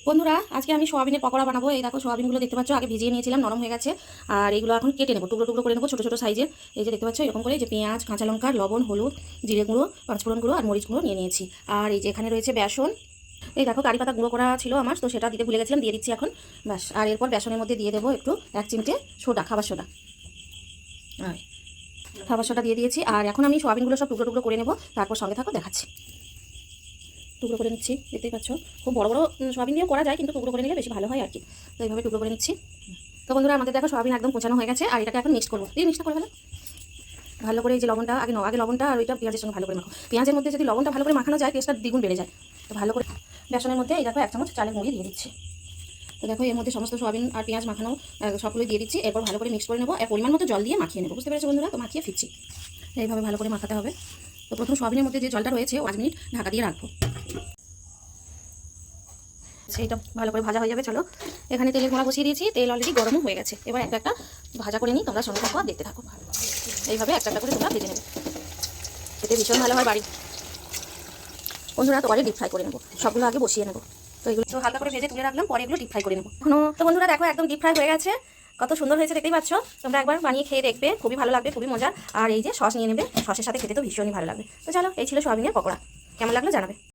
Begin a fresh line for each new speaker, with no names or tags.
বন্ধুরা আজকে আমি সোয়াবিনের পকোড়া বানাবো। এই দেখো সোয়াবিনগুলো দেখতে পাচ্ছ, আগে ভিজিয়ে নিয়েছিলাম, নরম হয়ে গেছে। আর এইগুলো এখন কেটে নেবো, টুকরো টুকরো করে নেবো, ছোটো ছোটো সাইজের। এই যে দেখতে পাচ্ছ এরকম করে, যে পেঁয়াজ, কাঁচা লঙ্কা, লবণ, হলুদ, জিরে গুঁড়ো, পাঁচফোড়ন গুঁড়ো আর মরিচ গুঁড়ো নিয়ে নিয়েছি। আর এই যে এখানে রয়েছে বেসন। এই দেখো কারি পাতা গুঁড়ো করা ছিল আমার, তো সেটা দিতে ভুলে গেছিলাম, দিয়ে দিচ্ছি এখন। ব্যাস, আর এরপর বেসনের মধ্যে দিয়ে দেবো একটু 1 চিমটে সোডা, খাবার সোডা। খাবার সোডা দিয়ে দিয়েছি। আর এখন আমি সোয়াবিনগুলো সব টুকরো টুকরো করে নেবো, তারপর সঙ্গে থাকো দেখাচ্ছি। টুকরো করে নিচ্ছি, দেখতেই পাচ্ছ। খুব বড় বড় সোয়াবিন দিয়েও করা যায়, কিন্তু টুকরো করে নিলে বেশি ভালো হয় আর কি। তো এইভাবে টুকরো করে নিচ্ছি। তো বন্ধুরা আমাদের দেখো সোয়াবিন একদম কোচানো হয়ে গেছে, আর এটাকে এখন মিক্স করবো। দিয়ে মিক্সটা করে ভালো করে। এই যে লবণটা আগে লবণটা আর ওইটা পেঁয়াজের সঙ্গে ভালো করে মাখো। পেঁয়াজের মধ্যে যদি লবণটা ভালো করে মাখানো যায়, টেস্টটা দ্বিগুণ বেড়ে যায়। তো ভালো করে বেসনের মধ্যে এই দেখো 1 চামচ চালের গুঁড়ি দিয়ে দিচ্ছি। তো দেখো এর মধ্যে সমস্ত সোয়াবিন আর পেঁয়াজ মাখানো সবগুলো দিয়ে দিচ্ছি। এরপর ভালো করে মিক্স করে নেবো, আর পরিমাণ মতো জল দিয়ে মাখিয়ে নেবো। বুঝতে পেরেছো বন্ধুরা? তো মাখিয়ে ফিরছি। এইভাবে ভালো করে মাখাতে হবে। তো প্রথম সোয়াবিনের মধ্যে যে জলটা রয়েছে 5 মিনিট ঢাকা দিয়ে রাখবো। সেইটা ভালো করে ভাজা হয়ে যাবে। চলো, এখানে তেলের গোড়া বসিয়ে দিয়েছি, তেল অলরেডি গরমও হয়ে গেছে। এবার একটা একটা ভাজা করে নিই, তোমরা সঙ্গে থাকো আর দেখতে থাকো। এইভাবে একটা একটা করে তোমরা ভেজে নেবে, এতে ভীষণ ভালো হয় বাড়ি। বন্ধুরা তো পরে ডিপ ফ্রাই করে নেবো, সবগুলো আগে বসিয়ে নেবো। তো এগুলো তো হালকা করে ভেজে তুলে রাখলাম, পরে এগুলো ডিপ ফ্রাই করে নেবো। এখনো তো বন্ধুরা দেখো একদম ডিপ ফ্রাই হয়ে গেছে, কত সুন্দর হয়েছে দেখতেই পাচ্ছ। তোমরা একবার বানিয়ে খেয়ে দেখবে, খুবই ভালো লাগবে, খুবই মজা। আর এই যে সস নিয়ে নেবে, সসের সাথে খেতে তো ভীষণই ভালো লাগবে। তো চলো, এই ছিল সোয়াবিনের পকোড়া। কেমন লাগলো জানাবে।